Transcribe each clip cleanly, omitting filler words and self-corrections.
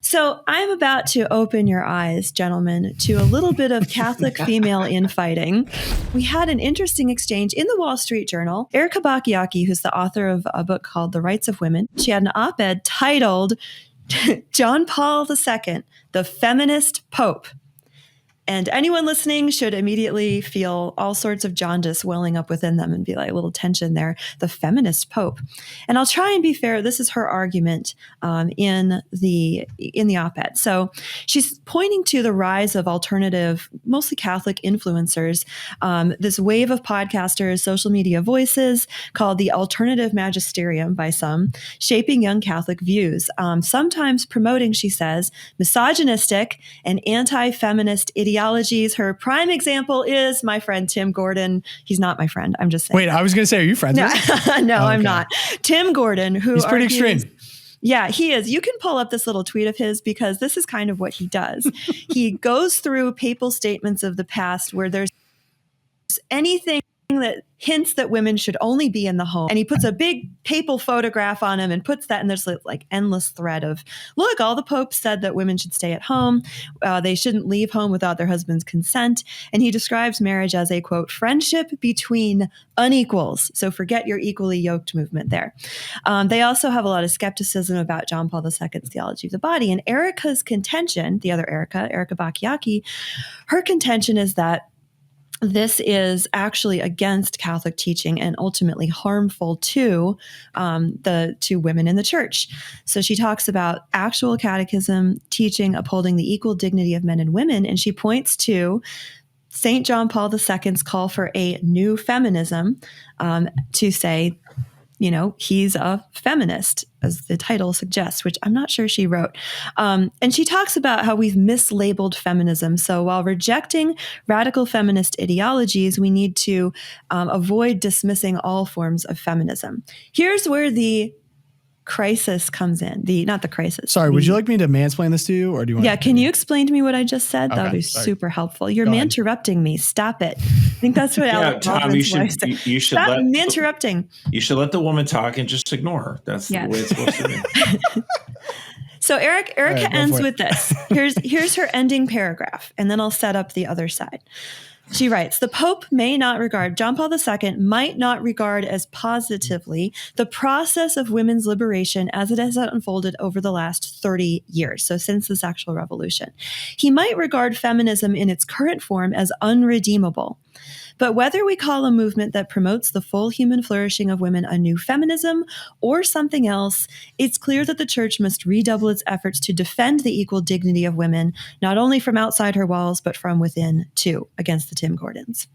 So I'm about to open your eyes, gentlemen, to a little bit of Catholic female infighting. We had an interesting exchange in the Wall Street Journal. Erica Bachiochi, who's the author of a book called The Rights of Women, she had an op-ed titled John Paul II, the Feminist Pope. And anyone listening should immediately feel all sorts of jaundice welling up within them and be like a little tension there. The feminist pope. And I'll try and be fair. This is her argument in the op-ed. So she's pointing to the rise of alternative, mostly Catholic influencers, this wave of podcasters, social media voices called the alternative magisterium by some, shaping young Catholic views, sometimes promoting, she says, misogynistic and anti-feminist ideologies. Her prime example is my friend Tim Gordon. He's not my friend. I'm just saying. Wait, I was going to say, are you friends with him? No, I'm not. Tim Gordon, who he's pretty extreme. Yeah, he is. You can pull up this little tweet of his because this is kind of what he does. He goes through papal statements of the past where there's anything that hints that women should only be in the home. And he puts a big papal photograph on him and puts that, and there's like endless thread of, look, all the popes said that women should stay at home. They shouldn't leave home without their husband's consent. And he describes marriage as a, quote, friendship between unequals. So forget your equally yoked movement there. They also have a lot of skepticism about John Paul II's theology of the body. And Erica's contention, the other Erica Bachiochi, her contention is that this is actually against Catholic teaching and ultimately harmful to to women in the church. So she talks about actual catechism teaching upholding the equal dignity of men and women, and she points to St. John Paul II's call for a new feminism to say, you know, he's a feminist, as the title suggests, which I'm not sure she wrote. And she talks about how we've mislabeled feminism. So while rejecting radical feminist ideologies, we need to avoid dismissing all forms of feminism. Here's where the crisis comes in. Not the crisis. Sorry, would you like me to mansplain this to you, or do you want? Yeah, can you explain to me what I just said? Okay, that would be super helpful. You're interrupting me. Stop it. I think that's what Alec Tom, you should stop interrupting. You should let the woman talk and just ignore her. That's the way it's supposed to be. So Erica ends with this. Here's her ending paragraph, and then I'll set up the other side. She writes, the Pope John Paul II might not regard as positively the process of women's liberation as it has unfolded over the last 30 years, so since the sexual revolution. He might regard feminism in its current form as unredeemable. But whether we call a movement that promotes the full human flourishing of women a new feminism or something else, it's clear that the Church must redouble its efforts to defend the equal dignity of women, not only from outside her walls, but from within, too, against the Tim Gordons.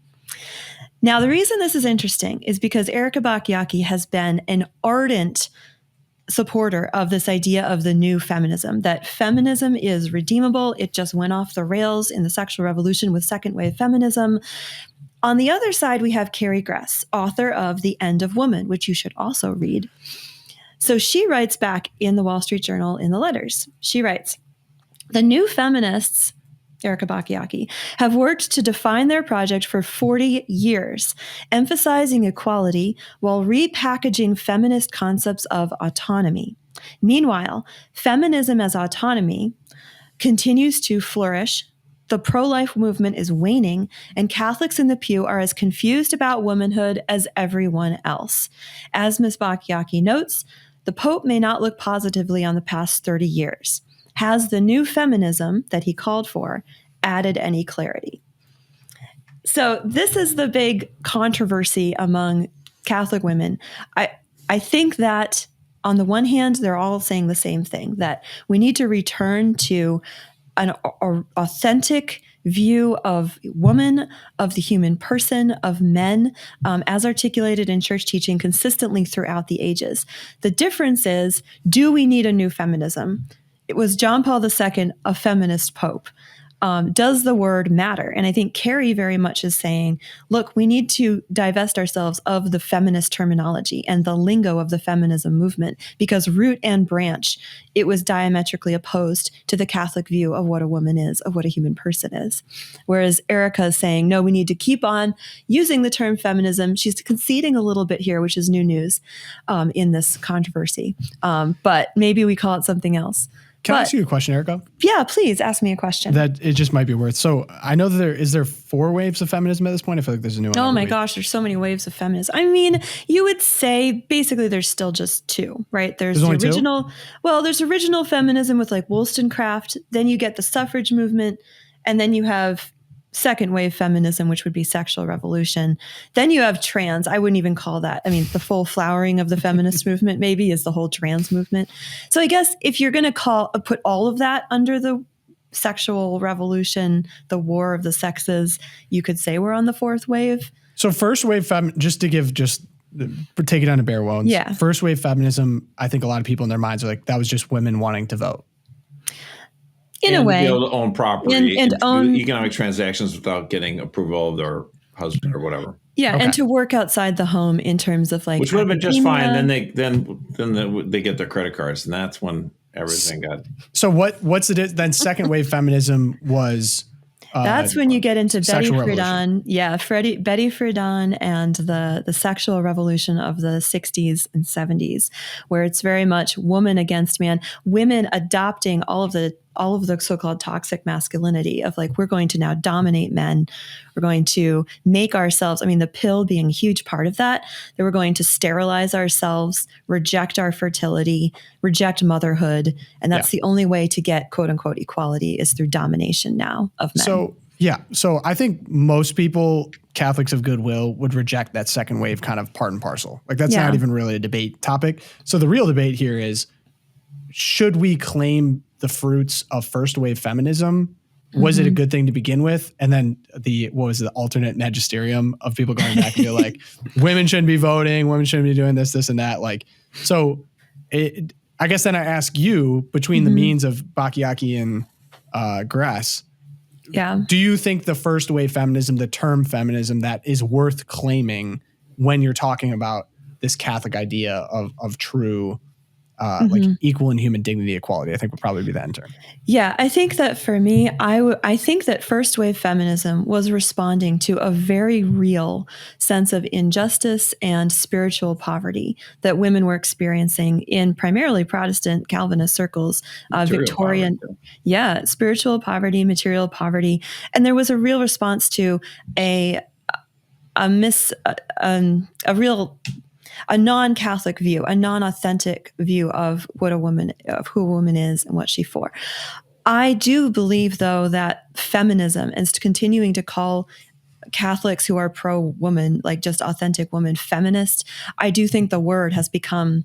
Now, the reason this is interesting is because Erica Bachiochi has been an ardent supporter of this idea of the new feminism, that feminism is redeemable. It just went off the rails in the sexual revolution with second wave feminism. On the other side, we have Carrie Gress, author of The End of Woman, which you should also read. So she writes back in the Wall Street Journal in the letters. She writes, the new feminists, Erica Bachiochi, have worked to define their project for 40 years, emphasizing equality while repackaging feminist concepts of autonomy. Meanwhile, feminism as autonomy continues to flourish. The pro-life movement is waning, and Catholics in the pew are as confused about womanhood as everyone else. As Ms. Bachiochi notes, the Pope may not look positively on the past 30 years. Has the new feminism that he called for added any clarity? So this is the big controversy among Catholic women. I think that on the one hand, they're all saying the same thing, that we need to return to an authentic view of woman, of the human person, of men, as articulated in church teaching consistently throughout the ages. The difference is, do we need a new feminism? It was John Paul II, a feminist pope. Does the word matter? And I think Carrie very much is saying, look, we need to divest ourselves of the feminist terminology and the lingo of the feminism movement, because root and branch, it was diametrically opposed to the Catholic view of what a woman is, of what a human person is. Whereas Erica is saying, no, we need to keep on using the term feminism. She's conceding a little bit here, which is new news in this controversy. But maybe we call it something else. Can I ask you a question, Erica? Yeah, please ask me a question. That it just might be worth. So I know that is there 4 waves of feminism at this point? I feel like there's a new one. Oh my gosh, there's so many waves of feminism. I mean, you would say basically there's still just 2, right? There's the original. 2? Well, there's original feminism with like Wollstonecraft. Then you get the suffrage movement, and then you have second wave feminism, which would be sexual revolution. Then you have trans. I wouldn't even call that. I mean, the full flowering of the feminist movement maybe is the whole trans movement. So I guess if you're going to put all of that under the sexual revolution, the war of the sexes, you could say we're on the 4th wave. So first wave just to take it down to bare bones. Yeah. First wave feminism, I think a lot of people in their minds are like, that was just women wanting to vote. In a way, be able to own property and own economic transactions without getting approval of their husband or whatever. Yeah, okay. And to work outside the home in terms of like, which would have been just fine. Then they get their credit cards, and that's when everything got. So what's it? Then second wave feminism was. That's when you get into Betty Friedan. Revolution. Yeah, Betty Friedan and the sexual revolution of the 60s and 70s, where it's very much woman against man, women adopting all of the so-called toxic masculinity of like, we're going to now dominate men. We're going to make ourselves, I mean, the pill being a huge part of that we're going to sterilize ourselves, reject our fertility, reject motherhood. And that's the only way to get quote unquote equality is through domination now of men. So I think most people, Catholics of goodwill, would reject that second wave kind of part and parcel. Like that's not even really a debate topic. So the real debate here is, should we claim the fruits of first wave feminism? Was it a good thing to begin with? And then the alternate magisterium of people going back and be like, women shouldn't be voting, women shouldn't be doing this, this, and that. Like, so I guess then I ask you, between the means of Bachiochi and Grass, do you think the first wave feminism, the term feminism, that is worth claiming when you're talking about this Catholic idea of true like equal in human dignity, equality? I think would probably be that in turn. Yeah, I think that for me, I think that first wave feminism was responding to a very real sense of injustice and spiritual poverty that women were experiencing in primarily Protestant Calvinist circles, Victorian, spiritual poverty, material poverty, and there was a real response to a non-Catholic view, a non-authentic view of who a woman is and what she's for. I do believe, though, that feminism and continuing to call Catholics who are pro-woman, like just authentic women, feminist, I do think the word has become,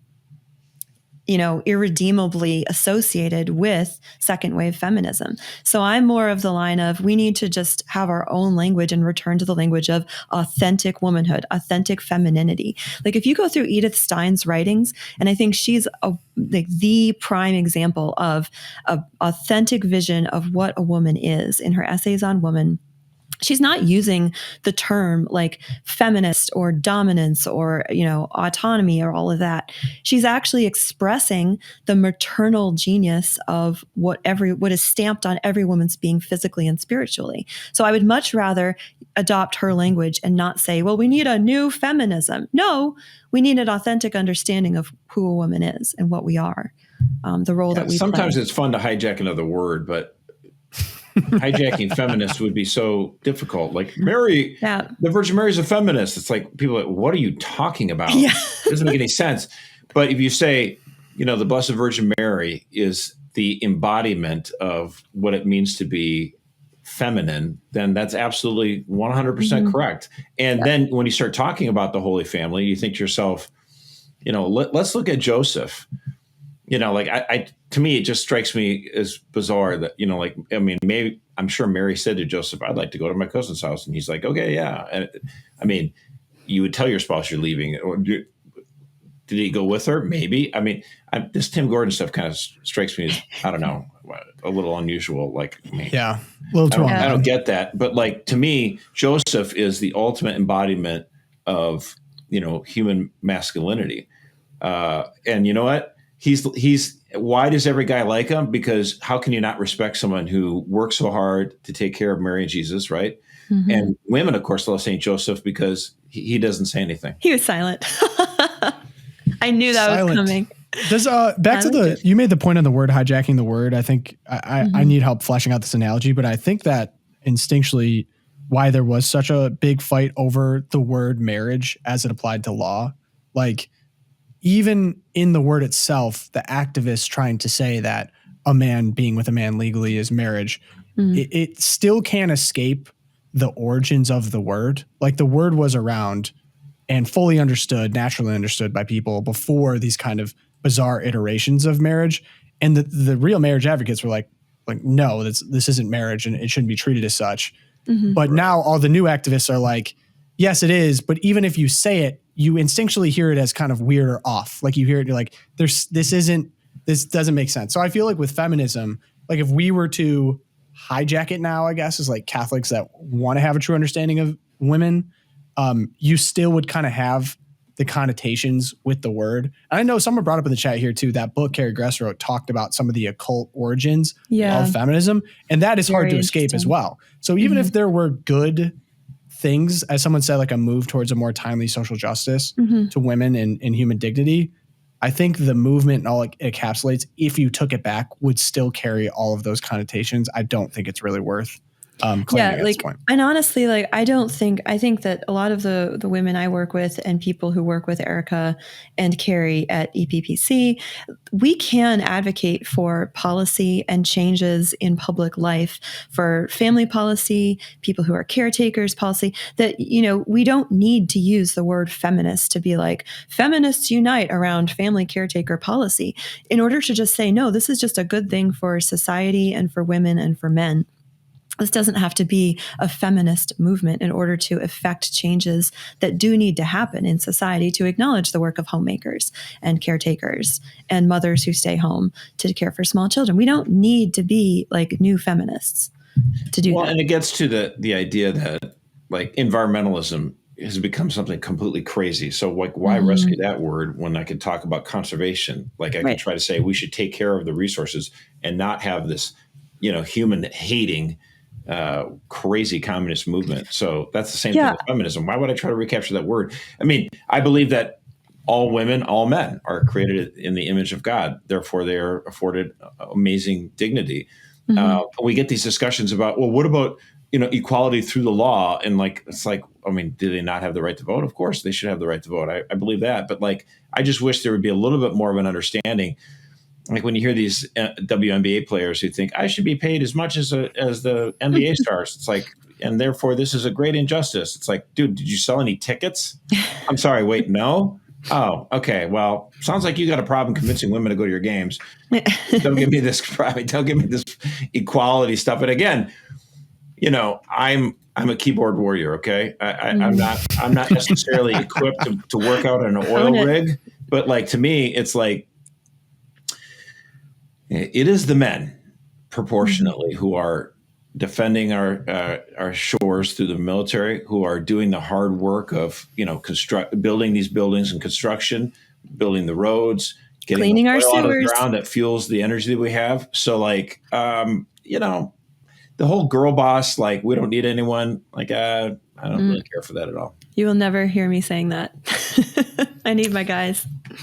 irredeemably associated with second wave feminism. So I'm more of the line of, we need to just have our own language and return to the language of authentic womanhood, authentic femininity. Like if you go through Edith Stein's writings, and I think she's the prime example of an authentic vision of what a woman is in her essays on woman. She's not using the term like feminist or dominance or, autonomy or all of that. She's actually expressing the maternal genius of what is stamped on every woman's being physically and spiritually. So I would much rather adopt her language and not say, well, we need a new feminism. No, we need an authentic understanding of who a woman is and what we are, the role that we sometimes play. It's fun to hijack another word, but hijacking feminist would be so difficult. Like Mary, the Virgin Mary is a feminist. It's like people are like, what are you talking about? It doesn't make any sense. But if you say, the Blessed Virgin Mary is the embodiment of what it means to be feminine, then that's absolutely 100% correct. And then when you start talking about the Holy Family, you think to yourself, let's look at Joseph. To me, it just strikes me as bizarre that, maybe I'm sure Mary said to Joseph, I'd like to go to my cousin's house. And he's like, okay, yeah. And you would tell your spouse you're leaving. Or did he go with her? Maybe. This Tim Gordon stuff kind of strikes me as, I don't know, a little unusual. A little too I don't get that. But to me, Joseph is the ultimate embodiment of, human masculinity. And you know what? He's why does every guy like him? Because how can you not respect someone who works so hard to take care of Mary and Jesus, right? And women, of course, love St. Joseph because he doesn't say anything. He was silent. I knew that was coming. Back to you made the point on the word hijacking the word. I think I need help fleshing out this analogy, but I think that instinctually why there was such a big fight over the word marriage as it applied to law, like even in the word itself, the activists trying to say that a man being with a man legally is marriage, it still can't escape the origins of the word. Like the word was around and fully understood, naturally understood by people before these kind of bizarre iterations of marriage. And the real marriage advocates were like, no, this isn't marriage and it shouldn't be treated as such. But now all the new activists are like, yes, it is. But even if you say it, you instinctually hear it as kind of weird or off. Like you hear it, you're like, this doesn't make sense. So I feel like with feminism, like if we were to hijack it now, I guess, as like Catholics that want to have a true understanding of women, you still would kind of have the connotations with the word. And I know someone brought up in the chat here too, that book Carrie Gress wrote talked about some of the occult origins of feminism. And that is hard to escape as well. So even if there were good things, as someone said, like a move towards a more timely social justice to women and human dignity, I think the movement and all it encapsulates, if you took it back, would still carry all of those connotations. I don't think it's really worth claiming at this point. And honestly, like I think that a lot of the women I work with and people who work with Erica and Carrie at EPPC, we can advocate for policy and changes in public life, for family policy, people who are caretakers policy, that, you know, we don't need to use the word feminist to be like, feminists unite around family caretaker policy, in order to just say, no, this is just a good thing for society and for women and for men. This doesn't have to be a feminist movement in order to effect changes that do need to happen in society to acknowledge the work of homemakers and caretakers and mothers who stay home to care for small children. We don't need to be like new feminists to do that. And it gets to the idea that like environmentalism has become something completely crazy. So like, why rescue that word when I could talk about conservation? Like I could try to say we should take care of the resources and not have this, you know, human hating crazy communist movement. So that's the same thing with feminism. Why would I try to recapture that word? I mean, I believe that all women, all men are created in the image of God. Therefore, they are afforded amazing dignity. We get these discussions about, well, what about, you know, equality through the law? And like, it's like, I mean, do they not have the right to vote? Of course, they should have the right to vote. I believe that. But like, I just wish there would be a little bit more of an understanding. Like when you hear these WNBA players who think I should be paid as much as the NBA stars, it's like, and therefore this is a great injustice. It's like, dude, did you sell any tickets? I'm sorry, wait, no? Oh, okay. Well, sounds like you got a problem convincing women to go to your games. Don't give me this equality stuff. And again, you know, I'm a keyboard warrior. Okay, I'm not necessarily equipped to work out on an oil rig, but like to me, it's like. It is the men proportionately who are defending our shores through the military, who are doing the hard work of, you know, building these buildings and construction, building the roads, getting cleaning the our oil out of the sewers ground that fuels the energy that we have. So like, you know, the whole girl boss, like we don't need anyone. Like I don't really care for that at all. You will never hear me saying that. I need my guys.